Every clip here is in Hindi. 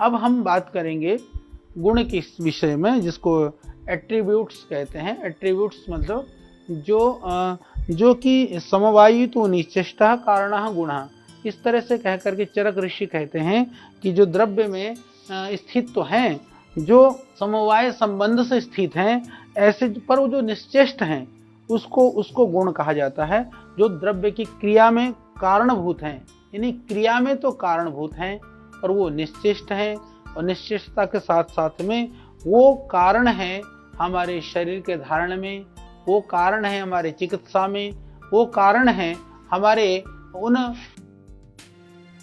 अब हम बात करेंगे गुण के विषय में, जिसको एट्रीब्यूट्स कहते हैं। एट्रीब्यूट्स मतलब जो कि समवायु तो निश्चेष्टा कारणः गुणः, इस तरह से कह करके चरक ऋषि कहते हैं कि जो द्रव्य में स्थित तो हैं, जो समवाय संबंध से स्थित हैं ऐसे, पर वो जो निश्चेष्ट हैं उसको गुण कहा जाता है। जो द्रव्य की क्रिया में कारणभूत हैं, यानी क्रिया में तो कारणभूत हैं पर वो निश्चेष्ट हैं, और निश्चेष्टता के साथ साथ में वो कारण है हमारे शरीर के धारण में, वो कारण है हमारे चिकित्सा में, वो कारण है हमारे उन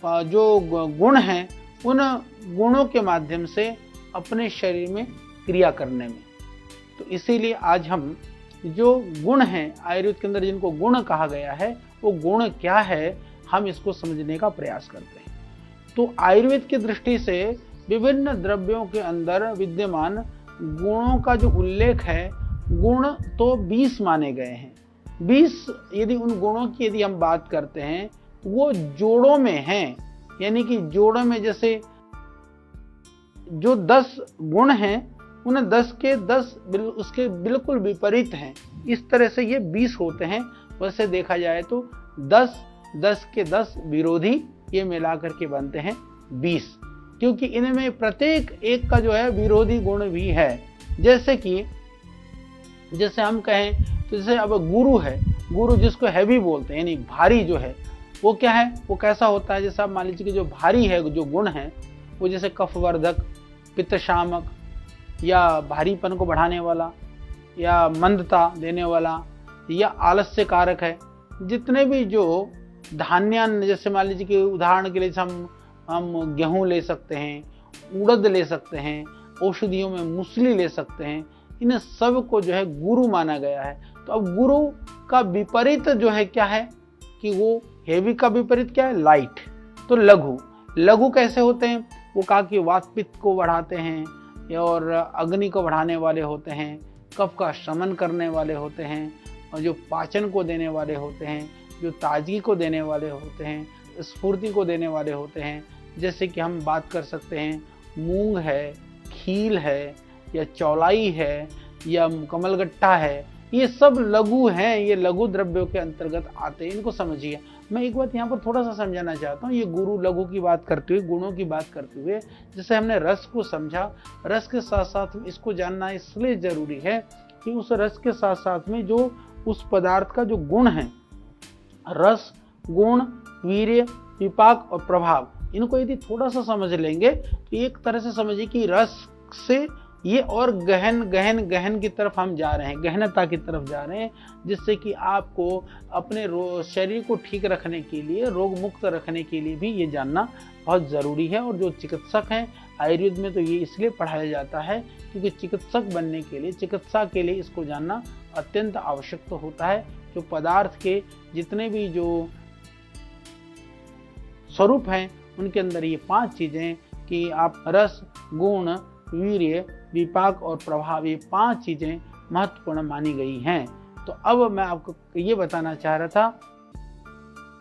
जो गुण हैं उन गुणों के माध्यम से अपने शरीर में क्रिया करने में। तो इसीलिए आज हम जो गुण हैं आयुर्वेद के अंदर, जिनको गुण कहा गया है, वो गुण क्या है हम इसको समझने का प्रयास करते हैं। तो आयुर्वेद की दृष्टि से विभिन्न द्रव्यों के अंदर विद्यमान गुणों का जो उल्लेख है, गुण तो 20 माने गए हैं। 20 यदि उन गुणों की यदि हम बात करते हैं वो जोड़ों में हैं, यानी कि जोड़ों में जैसे जो 10 गुण हैं उन 10 के 10 उसके बिल्कुल विपरीत हैं, इस तरह से ये 20 होते हैं। वैसे देखा जाए तो 10 के 10 विरोधी ये मिलाकर के बनते हैं 20, क्योंकि इनमें प्रत्येक एक का जो है विरोधी गुण भी है। जैसे हम कहें तो जैसे अब गुरु है, गुरु जिसको हैवी बोलते हैं, यानी भारी जो है, वो क्या है, वो कैसा होता है। जैसे आप मान लीजिए कि जो भारी है, जो गुण है वो जैसे कफवर्धक, पित्तशामक, या भारीपन को बढ़ाने वाला, या मंदता देने वाला, या आलस्य कारक है। जितने भी जो धान्यान, जैसे मान लीजिए कि उदाहरण के लिए हम गेहूं ले सकते हैं, उड़द ले सकते हैं, औषधियों में मूसली ले सकते हैं, इन सब को जो है गुरु माना गया है। तो अब गुरु का विपरीत जो है क्या है कि वो हेवी का विपरीत क्या है, लाइट। तो लघु कैसे होते हैं, वो कहा कि वात पित्त को बढ़ाते हैं और अग्नि को बढ़ाने वाले होते हैं, कफ का शमन करने वाले होते हैं, और जो पाचन को देने वाले होते हैं, जो ताजगी को देने वाले होते हैं, स्फूर्ति को देने वाले होते हैं। जैसे कि हम बात कर सकते हैं मूंग है, खील है, या चौलाई है, या कमलगट्टा है, ये सब लघु हैं, ये लघु द्रव्यों के अंतर्गत आते हैं। इनको समझिए। मैं एक बात यहाँ पर थोड़ा सा समझाना चाहता हूँ। ये गुरु लघु की बात करते हुए, गुणों की बात करते हुए, जैसे हमने रस को समझा, रस के साथ साथ इसको जानना इसलिए जरूरी है कि उस रस के साथ साथ में जो उस पदार्थ का जो गुण है, रस, गुण, वीर्य, विपाक और प्रभाव, इनको यदि थोड़ा सा समझ लेंगे तो एक तरह से समझिए कि रस से ये और गहन की तरफ हम जा रहे हैं, गहनता की तरफ जा रहे हैं, जिससे कि आपको अपने शरीर को ठीक रखने के लिए, रोग मुक्त रखने के लिए भी ये जानना बहुत ज़रूरी है। और जो चिकित्सक हैं आयुर्वेद में, तो ये इसलिए पढ़ाया जाता है क्योंकि चिकित्सक बनने के लिए, चिकित्सा के लिए इसको जानना अत्यंत आवश्यक तो होता है। जो पदार्थ के जितने भी जो स्वरूप हैं उनके अंदर ये 5 चीज़ें कि आप रस, गुण, वीर्य, विपाक और प्रभाव, ये 5 चीज़ें महत्वपूर्ण मानी गई हैं। तो अब मैं आपको ये बताना चाह रहा था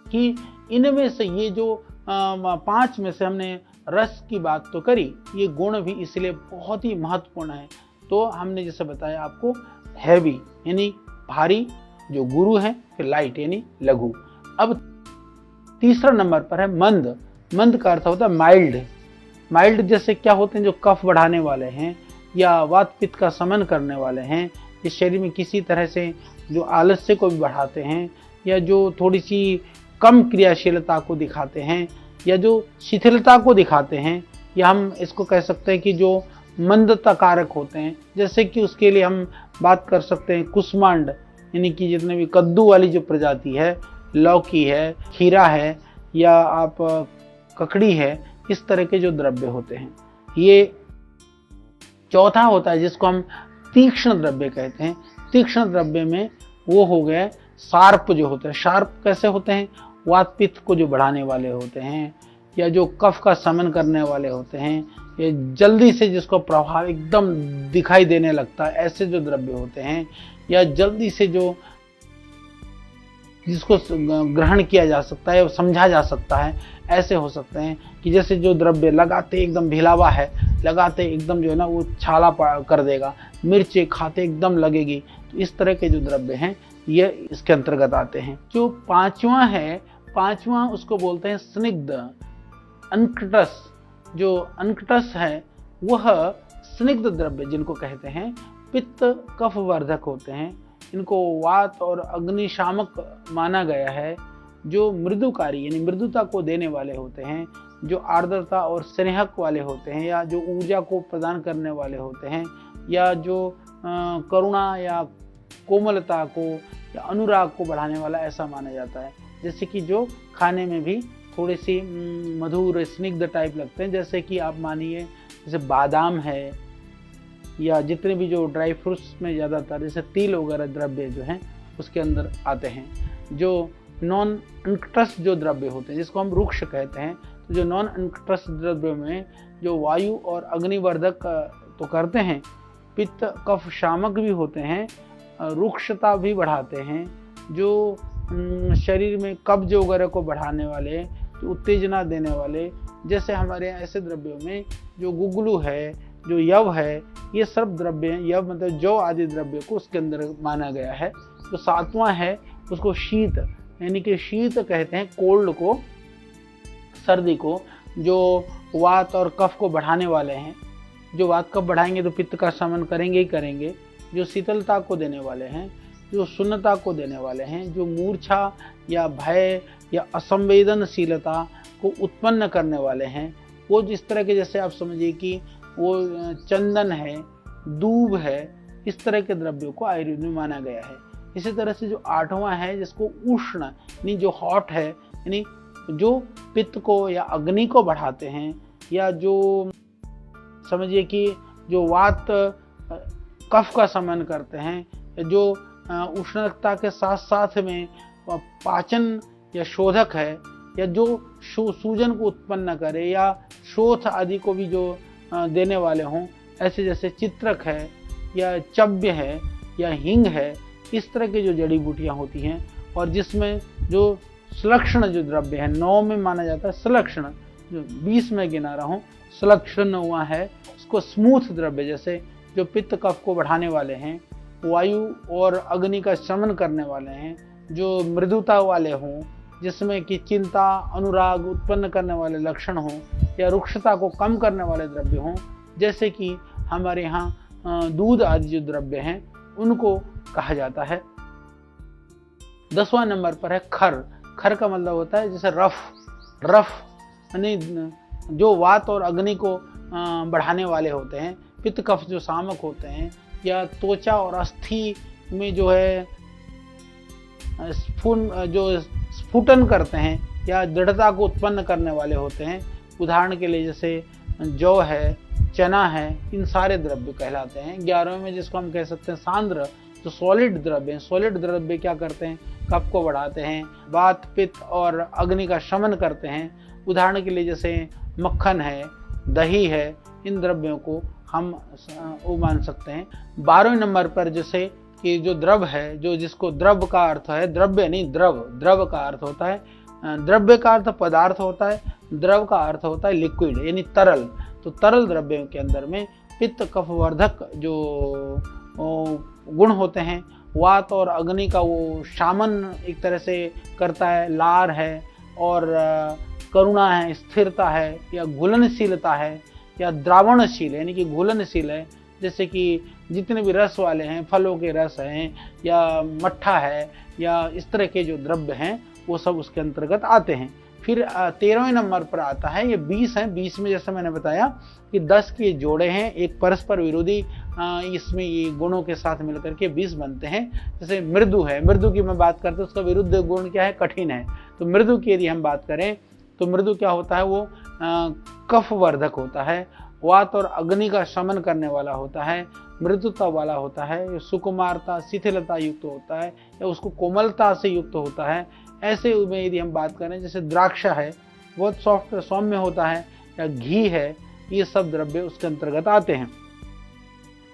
कि इनमें से ये जो 5 में से हमने रस की बात तो करी, ये गुण भी इसलिए बहुत ही महत्वपूर्ण है। तो हमने जैसे बताया आपको हैवी यानी भारी जो गुरु है, फिर लाइट यानी लघु। अब तीसरा नंबर पर है मंद। मंद का अर्थ होता है माइल्ड। माइल्ड जैसे क्या होते हैं, जो कफ बढ़ाने वाले हैं या वात पित्त का शमन करने वाले हैं, इस शरीर में किसी तरह से जो आलस्य को भी बढ़ाते हैं, या जो थोड़ी सी कम क्रियाशीलता को दिखाते हैं, या जो शिथिलता को दिखाते हैं, या हम इसको कह सकते हैं कि जो मंदता कारक होते हैं। जैसे कि उसके लिए हम बात कर सकते हैं कुष्मांड, यानी कि जितने भी कद्दू वाली जो प्रजाति है, लौकी है, खीरा है, या आप ककड़ी है, इस तरह के जो द्रव्य होते हैं। ये चौथा होता है जिसको हम तीक्ष्ण द्रव्य कहते हैं। तीक्ष्ण द्रव्य में वो हो गए शार्प जो होते हैं। शार्प कैसे होते हैं, वात पित्त को जो बढ़ाने वाले होते हैं, या जो कफ का शमन करने वाले होते हैं, या जल्दी से जिसको प्रभाव एकदम दिखाई देने लगता है, ऐसे जो द्रव्य होते हैं, या जल्दी से जो जिसको ग्रहण किया जा सकता है, समझा जा सकता है। ऐसे हो सकते हैं कि जैसे जो द्रव्य लगाते एकदम भिलावा है, लगाते एकदम जो है ना वो छाला कर देगा, मिर्ची खाते एकदम लगेगी, तो इस तरह के जो द्रव्य हैं ये इसके अंतर्गत आते हैं। जो पांचवा उसको बोलते हैं स्निग्ध अनकटस। जो अनकटस है वह स्निग्ध द्रव्य जिनको कहते हैं पित्त कफ वर्धक होते हैं। इनको वात और अग्निशामक माना गया है। जो मृदुकारी यानी मृदुता को देने वाले होते हैं, जो आर्द्रता और स्नेहक वाले होते हैं, या जो ऊर्जा को प्रदान करने वाले होते हैं, या जो करुणा या कोमलता को या अनुराग को बढ़ाने वाला, ऐसा माना जाता है। जैसे कि जो खाने में भी थोड़ी सी मधुर स्निग्ध टाइप लगते हैं, जैसे कि आप मानिए जैसे बादाम है, या जितने भी जो ड्राई फ्रूट्स में ज़्यादातर जैसे तिल वगैरह द्रव्य जो हैं उसके अंदर आते हैं। जो नॉन अनकटस जो द्रव्य होते हैं जिसको हम रुक्ष कहते हैं, तो जो नॉन अनकटस द्रव्य में जो वायु और अग्निवर्धक तो करते हैं, पित्त कफ शामक भी होते हैं, रुक्षता भी बढ़ाते हैं, जो शरीर में कब्ज वगैरह को बढ़ाने वाले, जो उत्तेजना देने वाले, जैसे हमारे यहाँ ऐसे द्रव्यों में जो गुगलू है, जो यव है, ये सब द्रव्य हैं। यव मतलब जौ आदि द्रव्य को उसके अंदर माना गया है। जो सातवां है उसको शीत, यानी कि शीत कहते हैं कोल्ड को, सर्दी को, जो वात और कफ को बढ़ाने वाले हैं। जो वात कफ बढ़ाएंगे तो पित्त का शमन करेंगे ही करेंगे। जो शीतलता को देने वाले हैं, जो शून्यता को देने वाले हैं, जो मूर्छा या भय या असंवेदनशीलता को उत्पन्न करने वाले हैं, वो जिस तरह के, जैसे आप समझिए कि वो चंदन है, दूब है, इस तरह के द्रव्यों को आयुर्वेद में माना गया है। इसी तरह से जो आठवां है जिसको उष्ण यानी जो हॉट है, यानी जो पित्त को या अग्नि को बढ़ाते हैं, या जो समझिए कि जो वात कफ का शमन करते हैं, जो उष्णता के साथ साथ में पाचन या शोधक है, या जो सूजन को उत्पन्न करे या शोथ आदि को भी जो देने वाले हों, ऐसे जैसे चित्रक है या चव्य है या हिंग है, इस तरह की जो जड़ी बूटियां होती हैं। और जिसमें जो सुलक्षण जो द्रव्य है 9 में माना जाता है, सुलक्षण जो 20 में गिना रहा हूँ, सुलक्षण हुआ है उसको स्मूथ द्रव्य, जैसे जो पित्त कफ को बढ़ाने वाले हैं, वायु और अग्नि का शमन करने वाले हैं, जो मृदुता वाले हों, जिसमें कि चिंता अनुराग उत्पन्न करने वाले लक्षण हों, या रुक्षता को कम करने वाले द्रव्य हों, जैसे कि हमारे यहाँ दूध आदि जो द्रव्य हैं उनको कहा जाता है। 10वां नंबर पर है खर। खर का मतलब होता है जैसे रफ यानी जो वात और अग्नि को बढ़ाने वाले होते हैं, पित्त कफ जो शामक होते हैं, या त्वचा और अस्थि में जो है जो स्फुटन करते हैं या दृढ़ता को उत्पन्न करने वाले होते हैं। उदाहरण के लिए जैसे जौ है, चना है, इन सारे द्रव्य कहलाते हैं। 11वें में जिसको हम कह सकते हैं सांद्र, जो सॉलिड द्रव्य हैं। सॉलिड द्रव्य क्या करते हैं? कफ को बढ़ाते हैं, वात पित्त और अग्नि का शमन करते हैं। उदाहरण के लिए जैसे मक्खन है, दही है, इन द्रव्यों को हम वो मान सकते हैं। 12वें नंबर पर जैसे कि जो द्रव है, जो जिसको द्रव का अर्थ है, द्रव्य नहीं द्रव का अर्थ होता है, द्रव्य का अर्थ पदार्थ होता है, द्रव का अर्थ होता है लिक्विड यानी तरल। तो तरल द्रव्यों के अंदर में पित्त कफ वर्धक जो गुण होते हैं, वात और अग्नि का वो शामन एक तरह से करता है, लार है और करुणा है, स्थिरता है, या घुलनशीलता है, या द्रावणशील यानी कि घुलनशील है। जैसे कि जितने भी रस वाले हैं, फलों के रस हैं, या मट्ठा है, या इस तरह के जो द्रव्य हैं वो सब उसके अंतर्गत आते हैं। फिर 13वें नंबर पर आता है, ये 20 हैं। 20 में जैसे मैंने बताया कि 10 के जोड़े हैं, एक परस्पर विरोधी इसमें ये गुणों के साथ मिलकर के 20 बनते हैं। जैसे मृदु है, मृदु की मैं बात करते हैं, उसका विरुद्ध गुण क्या है? कठिन है। तो मृदु की यदि हम बात करें तो मृदु क्या होता है? वो कफ वर्धक होता है, वात और अग्नि का शमन करने वाला होता है, मृदुता वाला होता है, सुकुमारता शिथिलता युक्त होता है, या उसको कोमलता से युक्त होता है। ऐसे में यदि हम बात करें जैसे द्राक्षा है, बहुत सॉफ्ट सौम्य होता है, या घी है, ये सब द्रव्य उसके अंतर्गत आते हैं।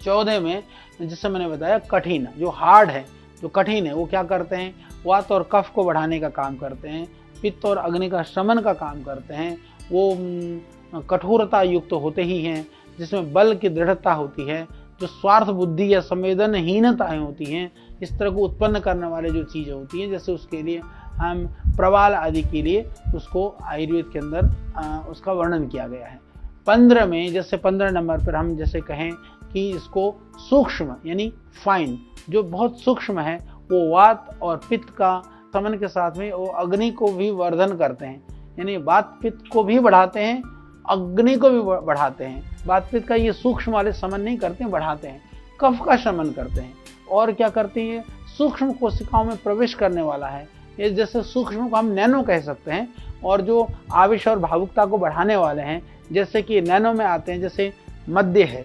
14 में जैसे मैंने बताया कठिन, जो हार्ड है, जो कठिन है, वो क्या करते हैं? वात और कफ को बढ़ाने का काम करते हैं, पित्त और अग्नि का शमन का काम करते हैं। वो कठोरता युक्त होते ही हैं, जिसमें बल की दृढ़ता होती है। जो स्वार्थ बुद्धि या संवेदनहीनताएं होती हैं, इस तरह को उत्पन्न करने वाले जो चीज़ें होती हैं, जैसे उसके लिए हम प्रवाल आदि के लिए उसको आयुर्वेद के अंदर उसका वर्णन किया गया है। 15 में, जैसे 15 नंबर पर हम जैसे कहें कि इसको सूक्ष्म यानी फाइन, जो बहुत सूक्ष्म है, वो वात और पित्त का समन के साथ में वो अग्नि को भी वर्धन करते हैं, यानी वात पित्त को भी बढ़ाते हैं, अग्नि को भी बढ़ाते हैं। वात पित्त का ये सूक्ष्म वाले समन नहीं करते हैं, बढ़ाते हैं। कफ का शमन करते हैं। और क्या करते हैं, सूक्ष्म कोशिकाओं में प्रवेश करने वाला है, ये जैसे सूक्ष्म को हम नैनो कह सकते हैं। और जो आवेश और भावुकता को बढ़ाने वाले हैं, जैसे कि नैनो में आते हैं, जैसे मध्य है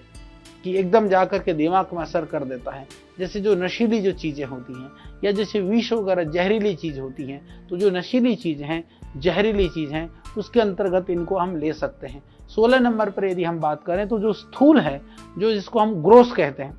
कि एकदम जाकर के दिमाग में असर कर देता है। जैसे जो नशीली जो चीज़ें होती हैं, या जैसे विष वगैरह जहरीली चीज़ होती हैं, तो जो नशीली चीज़ हैं, जहरीली चीज़ हैं, उसके अंतर्गत इनको हम ले सकते हैं। 16 नंबर पर यदि हम बात करें तो जो स्थूल है, जो जिसको हम ग्रोस कहते हैं,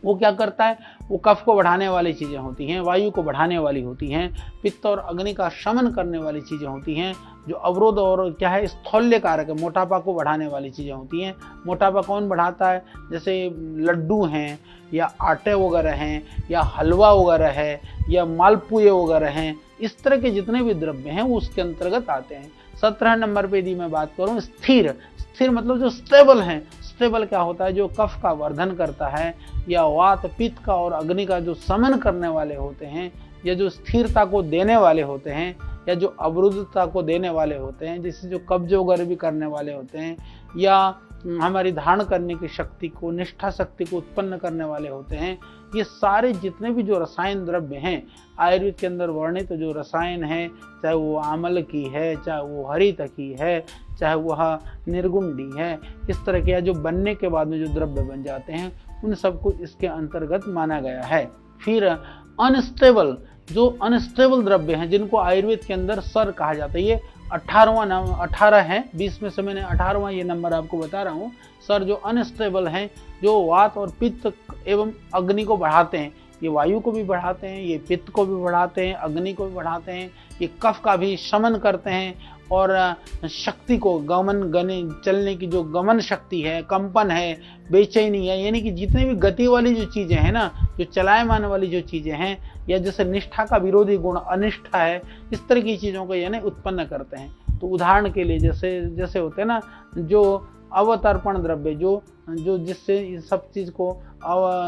वो क्या करता है, वो कफ को बढ़ाने वाली चीज़ें होती हैं, वायु को बढ़ाने वाली होती हैं, पित्त और अग्नि का शमन करने वाली चीज़ें होती हैं। जो अवरोध और क्या है, स्थौल्य कारक है, मोटापा को बढ़ाने वाली चीज़ें होती हैं। मोटापा कौन बढ़ाता है, जैसे लड्डू हैं, या आटे वगैरह हैं, या हलवा वगैरह है, या मालपुए वगैरह हैं, इस तरह के जितने भी द्रव्य हैं वो उसके अंतर्गत आते हैं। 17 नंबर पे यदि मैं बात करूँ, स्थिर, स्थिर मतलब जो स्टेबल हैं। स्टेबल क्या होता है, जो कफ का वर्धन करता है, या वात पित्त का और अग्नि का जो समन करने वाले होते हैं, या जो स्थिरता को देने वाले होते हैं, या जो अवरुद्धता को देने वाले होते हैं, जिससे जो कब्ज वगैरह भी करने वाले होते हैं, या हमारी धारण करने की शक्ति को, निष्ठा शक्ति को उत्पन्न करने वाले होते हैं। ये सारे जितने भी जो रसायन द्रव्य हैं आयुर्वेद के अंदर वर्णित जो रसायन है, चाहे वो आमल की है, चाहे वो हरित की है, चाहे वह निर्गुंडी है, इस तरह के जो बनने के बाद में जो द्रव्य बन जाते हैं, उन सबको इसके अंतर्गत माना गया है। फिर अनस्टेबल, जो अनस्टेबल द्रव्य हैं, जिनको आयुर्वेद के अंदर सर कहा जाता है, ये 18 है, 20 में से मैंने 18वां ये नंबर आपको बता रहा हूँ। सर जो अनस्टेबल हैं, जो वात और पित्त एवं अग्नि को बढ़ाते हैं, ये वायु को भी बढ़ाते हैं, ये पित्त को भी बढ़ाते हैं, अग्नि को भी बढ़ाते हैं, ये कफ का भी शमन करते हैं, और शक्ति को गमन गने चलने की जो गमन शक्ति है, कंपन है, बेचैनी है, यानी कि जितने भी गति वाली जो चीज़ें हैं ना, जो चलायमान वाली जो चीज़ें हैं, या जैसे निष्ठा का विरोधी गुण अनिष्ठा है, इस तरह की चीज़ों को यानी उत्पन्न करते हैं। तो उदाहरण के लिए जैसे होते हैं ना, जो अवतर्पण द्रव्य, जो जिससे इन सब चीज़ को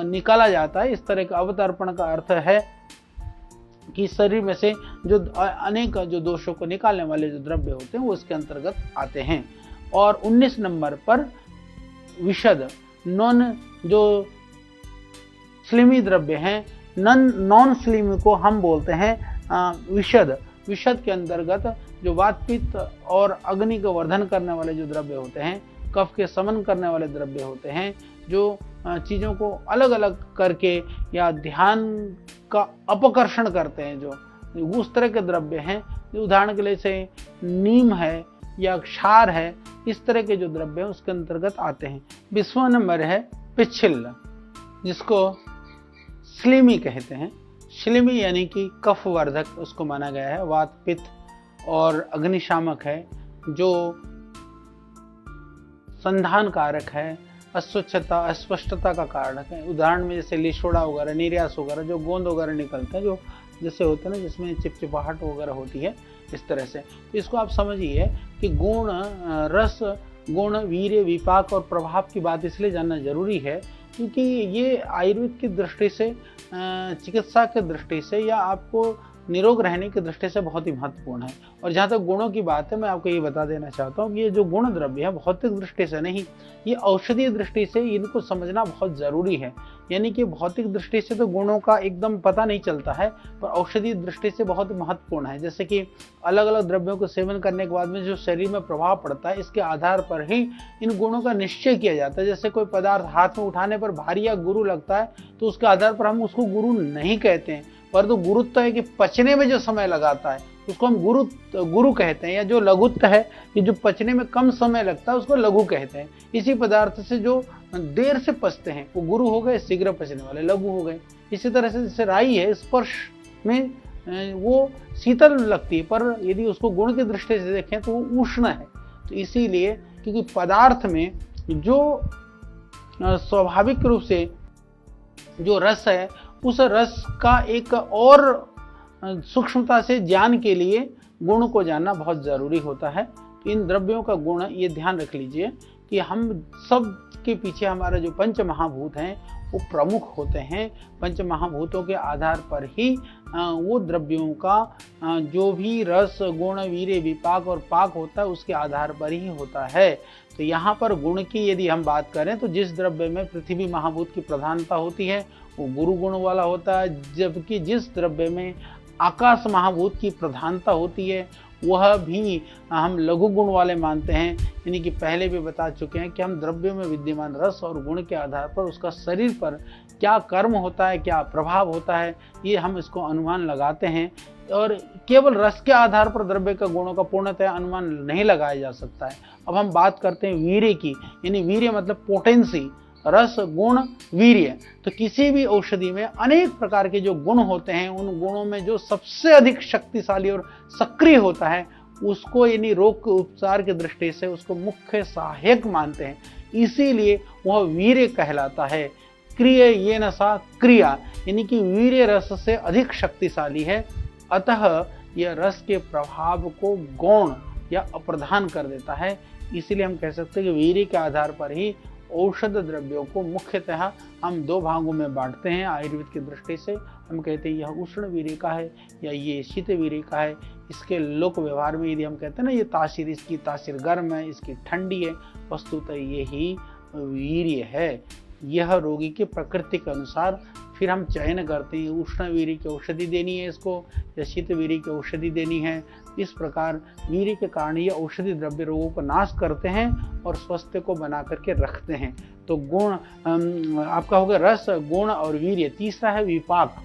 निकाला जाता है, इस तरह का अवतर्पण का अर्थ है कि शरीर में से जो अनेक जो दोषों को निकालने वाले जो द्रव्य होते हैं वो इसके अंतर्गत आते हैं। और 19 नंबर पर विशद, नॉन जो स्लिमी द्रव्य हैं, नॉन स्लिमी को हम बोलते हैं विशद। विशद के अंतर्गत जो वात पित्त और अग्नि को वर्धन करने वाले जो द्रव्य होते हैं, कफ के समन करने वाले द्रव्य होते हैं, जो चीज़ों को अलग अलग करके या ध्यान का अपकर्षण करते हैं, जो उस तरह के द्रव्य हैं। उदाहरण के लिए से नीम है या क्षार है, इस तरह के जो द्रव्य हैं उसके अंतर्गत आते हैं। 20वां नंबर है पिच्छिल, जिसको स्लिमी कहते हैं। स्लिमी यानी कि कफ वर्धक उसको माना गया है, वात पित्त और अग्निशामक है, जो संधान कारक है, अस्वच्छता अस्पष्टता का कारक है। उदाहरण में जैसे लिशोड़ा वगैरह, निर्यास वगैरह, जो गोंद वगैरह निकलते हैं, जो जैसे होते हैं ना, जिसमें चिपचिपाहट वगैरह होती है, इस तरह से। तो इसको आप समझिए कि गुण, रस, गुण, वीर्य, विपाक और प्रभाव की बात इसलिए जानना जरूरी है क्योंकि ये आयुर्वेद की दृष्टि से, चिकित्सा की दृष्टि से, या आपको निरोग रहने की दृष्टि से बहुत ही महत्वपूर्ण है। और जहाँ तक गुणों की बात है, मैं आपको ये बता देना चाहता हूँ कि ये जो गुण द्रव्य है भौतिक दृष्टि से नहीं, ये औषधीय दृष्टि से इनको समझना बहुत ज़रूरी है। यानी कि भौतिक दृष्टि से तो गुणों का एकदम पता नहीं चलता है, पर औषधीय दृष्टि से बहुत महत्वपूर्ण है। जैसे कि अलग अलग द्रव्यों को सेवन करने के बाद में जो शरीर में प्रभाव पड़ता है, इसके आधार पर ही इन गुणों का निश्चय किया जाता है। जैसे कोई पदार्थ हाथ में उठाने पर भारी या गुरु लगता है, तो उसके आधार पर हम उसको गुरु नहीं कहते हैं, परंतु गुरुत्व है कि पचने में जो समय लगाता है उसको हम गुरु कहते हैं। या जो लघुत्व है कि जो पचने में कम समय लगता है उसको लघु कहते हैं। इसी पदार्थ से जो देर से पचते हैं वो गुरु हो गए, शीघ्र पचने वाले लघु हो गए। इसी तरह से जैसे राई है, स्पर्श में वो शीतल लगती है, पर यदि उसको गुण की दृष्टि से देखें तो वो उष्ण है। तो इसीलिए क्योंकि पदार्थ में जो स्वाभाविक रूप से जो रस है, उस रस का एक और सूक्ष्मता से ज्ञान के लिए गुण को जानना बहुत जरूरी होता है। तो इन द्रव्यों का गुण ये ध्यान रख लीजिए कि हम सब के पीछे हमारा जो पंच महाभूत हैं वो प्रमुख होते हैं। पंच महाभूतों के आधार पर ही वो द्रव्यों का जो भी रस, गुण, वीर्य, विपाक और पाक होता है उसके आधार पर ही होता है। तो यहाँ पर गुण की यदि हम बात करें तो जिस द्रव्य में पृथ्वी महाभूत की प्रधानता होती है वो गुरु गुण वाला होता है, जबकि जिस द्रव्य में आकाश महाभूत की प्रधानता होती है वह भी हम लघु गुण वाले मानते हैं। यानी कि पहले भी बता चुके हैं कि हम द्रव्यों में विद्यमान रस और गुण के आधार पर उसका शरीर पर क्या कर्म होता है, क्या प्रभाव होता है, ये हम इसको अनुमान लगाते हैं। और केवल रस के आधार पर द्रव्य का गुणों का पूर्णतः अनुमान नहीं लगाया जा सकता है। अब हम बात करते हैं वीर्य की, यानी वीर्य मतलब पोटेंसी, रस, गुण, वीर्य। तो किसी भी औषधि में अनेक प्रकार के जो गुण होते हैं, उन गुणों में जो सबसे अधिक शक्तिशाली और सक्रिय होता है उसको यानी रोग के उपचार की दृष्टि से उसको मुख्य सहायक मानते हैं, इसीलिए वह वीर्य कहलाता है। क्रिय ये नशा क्रिया, यानी कि वीर्य रस से अधिक शक्तिशाली है, अतः यह रस के प्रभाव को गौण या अप्रधान कर देता है। इसीलिए हम कह सकते हैं कि वीर्य के आधार पर ही औषध द्रव्यों को मुख्यतः हम दो भागों में बांटते हैं। आयुर्वेद की दृष्टि से हम कहते हैं यह उष्ण वीर्य का है या ये शीत वीर्य का है। इसके लोक व्यवहार में यदि हम कहते हैं ना ये तासीर, इसकी तासीर गर्म है, इसकी ठंडी है, वस्तुतः यही वीर्य है। यह रोगी की प्रकृति के अनुसार फिर हम चयन करते हैं उष्ण वीर्य की औषधि देनी है इसको या शीत वीर्य की औषधि देनी है। इस प्रकार वीर्य के कारण ये औषधि द्रव्य रोगों को नाश करते हैं और स्वास्थ्य को बना करके रखते हैं। तो गुण आपका हो गया रस, गुण और वीर्य। तीसरा है विपाक।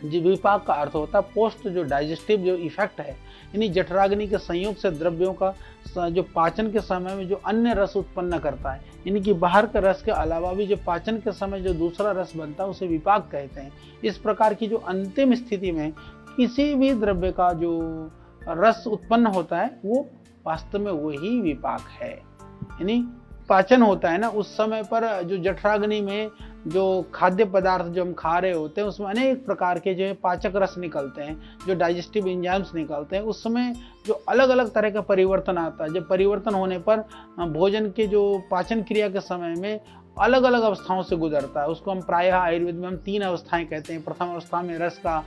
जो विपाक का अर्थ होता है पोस्ट जो डाइजेस्टिव जो इफेक्ट है, यानी जठराग्नि के संयोग से द्रव्यों का जो पाचन के समय में जो अन्य रस उत्पन्न करता है, यानी कि बाहर के रस के अलावा भी जो पाचन के समय जो दूसरा रस बनता है उसे विपाक कहते हैं। इस प्रकार की जो अंतिम स्थिति में किसी भी द्रव्य का जो रस उत्पन्न होता है वो वास्तव में वही विपाक है। यानी पाचन होता है ना, उस समय पर जो जठराग्नि में जो खाद्य पदार्थ जो हम खा रहे होते हैं उसमें अनेक प्रकार के जो पाचक रस निकलते हैं, जो डाइजेस्टिव एंजाइम्स निकलते हैं, उस समय जो अलग अलग तरह का परिवर्तन आता है। जब परिवर्तन होने पर भोजन के जो पाचन क्रिया के समय में अलग अलग अवस्थाओं से गुजरता है। उसको हम प्रायः आयुर्वेद में हम 3 अवस्थाएं कहते हैं। प्रथम अवस्था में रस का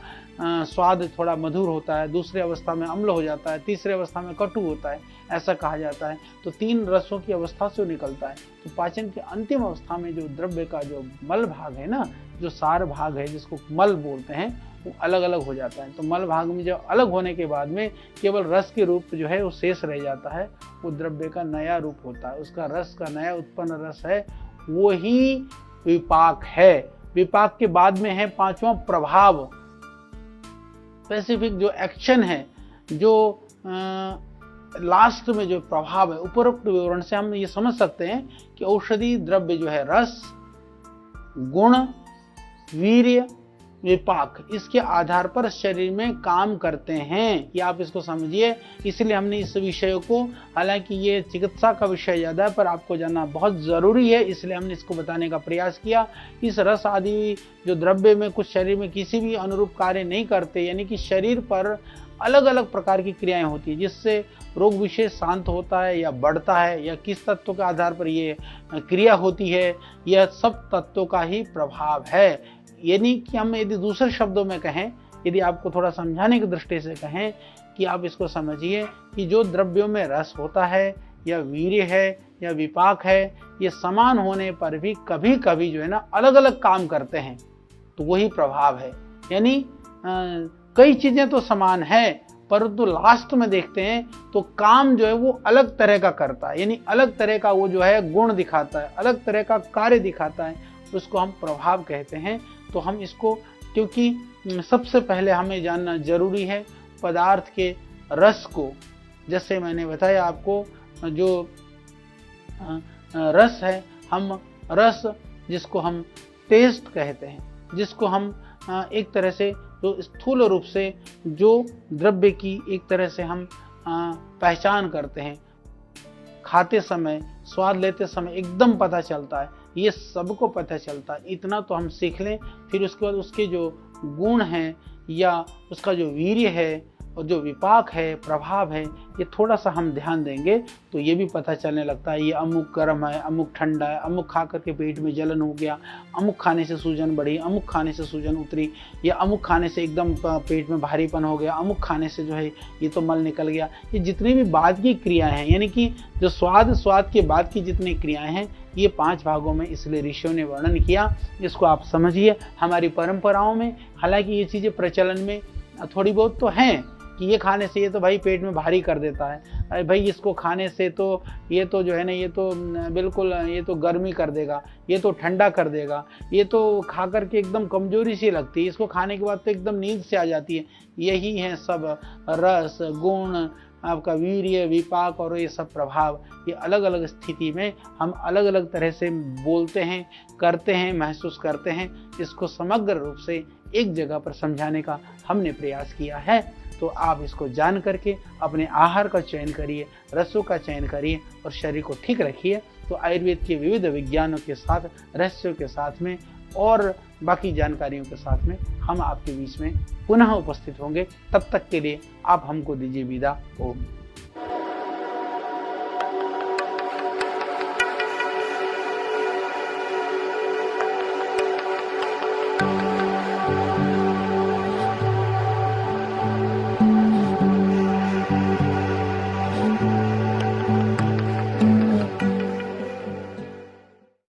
स्वाद थोड़ा मधुर होता है, दूसरी अवस्था में अम्ल हो जाता है, तीसरी अवस्था में कटु होता है, ऐसा कहा जाता है। तो 3 रसों की अवस्था से निकलता है। तो पाचन की अंतिम अवस्था में जो द्रव्य का जो मल भाग है ना, जो सार भाग है जिसको मल बोलते हैं, वो अलग अलग हो जाता है। तो मल भाग में जो अलग होने के बाद में केवल रस के रूप जो है वो शेष रह जाता है, वो द्रव्य का नया रूप होता है। उसका रस का नया उत्पन्न रस है, वो ही विपाक है। विपाक के बाद में है 5वां प्रभाव, स्पेसिफिक जो एक्शन है, जो लास्ट में जो प्रभाव है। उपरोक्त विवरण से हम ये समझ सकते हैं कि औषधि द्रव्य जो है रस, गुण, वीर्य, विपाक, इसके आधार पर शरीर में काम करते हैं। ये आप इसको समझिए। इसलिए हमने इस विषय को, हालांकि ये चिकित्सा का विषय ज़्यादा है पर आपको जानना बहुत ज़रूरी है, इसलिए हमने इसको बताने का प्रयास किया। इस रस आदि जो द्रव्य में कुछ शरीर में किसी भी अनुरूप कार्य नहीं करते, यानी कि शरीर पर अलग अलग प्रकार की क्रियाएं होती है जिससे रोग विशेष शांत होता है या बढ़ता है, या किस तत्व के आधार पर ये क्रिया होती है, यह सब तत्वों का ही प्रभाव है। यानी कि हम यदि दूसरे शब्दों में कहें, यदि आपको थोड़ा समझाने की दृष्टि से कहें कि आप इसको समझिए कि जो द्रव्यों में रस होता है या वीर्य है या विपाक है, ये समान होने पर भी कभी कभी जो है ना अलग अलग काम करते हैं, तो वही प्रभाव है। यानी कई चीजें तो समान है परंतु लास्ट में देखते हैं तो काम जो है वो अलग तरह का करता है, यानी अलग तरह का वो जो है गुण दिखाता है, अलग तरह का कार्य दिखाता है, उसको हम प्रभाव कहते हैं। तो हम इसको, क्योंकि सबसे पहले हमें जानना जरूरी है पदार्थ के रस को। जैसे मैंने बताया आपको, जो रस है, हम रस जिसको हम टेस्ट कहते हैं, जिसको हम एक तरह से तो स्थूल रूप से जो द्रव्य की एक तरह से हम पहचान करते हैं, खाते समय, स्वाद लेते समय एकदम पता चलता है, ये सबको पता चलता है। इतना तो हम सीख लें, फिर उसके बाद उसके जो गुण हैं या उसका जो वीर्य है और जो विपाक है, प्रभाव है, ये थोड़ा सा हम ध्यान देंगे तो ये भी पता चलने लगता है। ये अमुक गर्म है, अमुक ठंडा है, अमुक खा करके पेट में जलन हो गया, अमुक खाने से सूजन बढ़ी, अमुक खाने से सूजन उतरी, या अमुक खाने से एकदम पेट में भारीपन हो गया, अमुक खाने से जो है ये तो मल निकल गया। ये जितनी भी बाद की क्रियाएं हैं, यानी कि जो स्वाद के बाद की जितनी क्रियाएं हैं, ये 5 भागों में इसलिए ऋषियों ने वर्णन किया। इसको आप समझिए। हमारी परंपराओं में हालांकि ये चीज़ें प्रचलन में थोड़ी बहुत तो हैं कि ये खाने से ये तो भाई पेट में भारी कर देता है, अरे भाई इसको खाने से तो ये तो जो है ना, ये तो बिल्कुल ये तो गर्मी कर देगा, ये तो ठंडा कर देगा, ये तो खा करके एकदम कमजोरी सी लगती है, इसको खाने के बाद तो एकदम नींद से आ जाती है। यही है सब रस, गुण, आपका वीर्य, विपाक और ये सब प्रभाव। ये अलग अलग स्थिति में हम अलग अलग तरह से बोलते हैं, करते हैं, महसूस करते हैं। इसको समग्र रूप से एक जगह पर समझाने का हमने प्रयास किया है। तो आप इसको जान करके अपने आहार का चयन करिए, रसों का चयन करिए और शरीर को ठीक रखिए। तो आयुर्वेद के विविध विज्ञानों के साथ, रहस्यों के साथ में और बाकी जानकारियों के साथ में हम आपके बीच में पुनः उपस्थित होंगे। तब तक के लिए आप हमको दीजिए विदा। ओम।